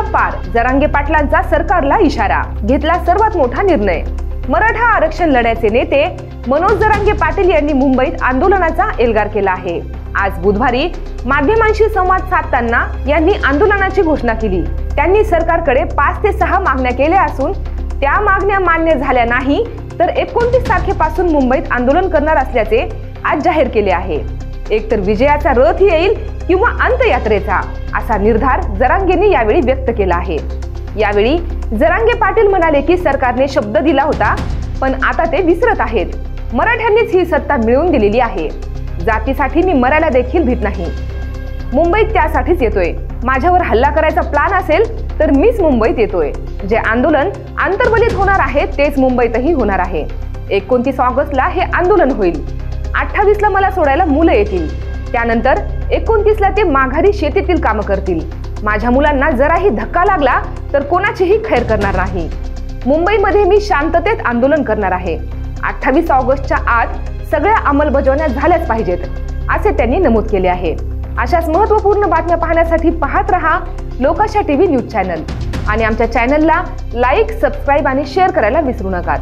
पार, जरांगे पाटलांचा सरकारला इशारा, घेतला सर्वात मोठा निर्णय। मराठा आरक्षण लढ्याचे नेते मनोज जरांगे पाटील यांनी मुंबईत आंदोलनाचा एल्गार केला आहे। आज बुधवारी माध्यमांशी संवाद साधताना यांनी आंदोलनाची घोषणा केली। त्यांनी सरकारकडे 5 ते 6 मागण्या केल्या असून त्या मागण्या मान्य झाल्या नाही तर 29 तारखेपासून मुंबईत आंदोलन करणार असल्याचे आज जाहीर केले आहे। एकतर विजयाचा रथ येईल किंवा अंत्ययात्रेचा, असा निर्धार जरांगेंनी यावेळी व्यक्त केला आहे। यावेळी जरांगे पाटील म्हणाले की सरकारने शब्द दिला होता, पण आता ते विसरत आहेत। मराठ्यांनीच ही सत्ता मिळवून दिलेली आहे। जातीसाठी मी मरायला देखील भीत नाही। मुंबईत त्यासाठीच येतोय। माझ्यावर हल्ला करायचा प्लॅन असेल तर मीच मुंबईत येतोय। जे आंदोलन आंतरवलीत होणार आहे तेच मुंबईतही होणार आहे। 29 ऑगस्टला हे आंदोलन होईल। 28 ला मला सोडायला मुलं येतील। त्यानंतर 29 ला ते माघारी शेतीतील कामं करतील। माझ्या मुलांना जराही धक्का लागला तर कोणाचीही खैर करणार नाही। मुंबईमध्ये मी शांततेत आंदोलन करणार आहे। 28 ऑगस्टच्या आत सगळ्या अंमलबजावण्या झाल्याच पाहिजेत, असे त्यांनी नमूद केले आहे। अशाच महत्त्वपूर्ण बातम्या पाहण्यासाठी पाहत रहा लोकाशा टीव्ही न्यूज चॅनल आणि आमच्या चॅनलला लाईक, सबस्क्राईब आणि शेअर करायला विसरू नका।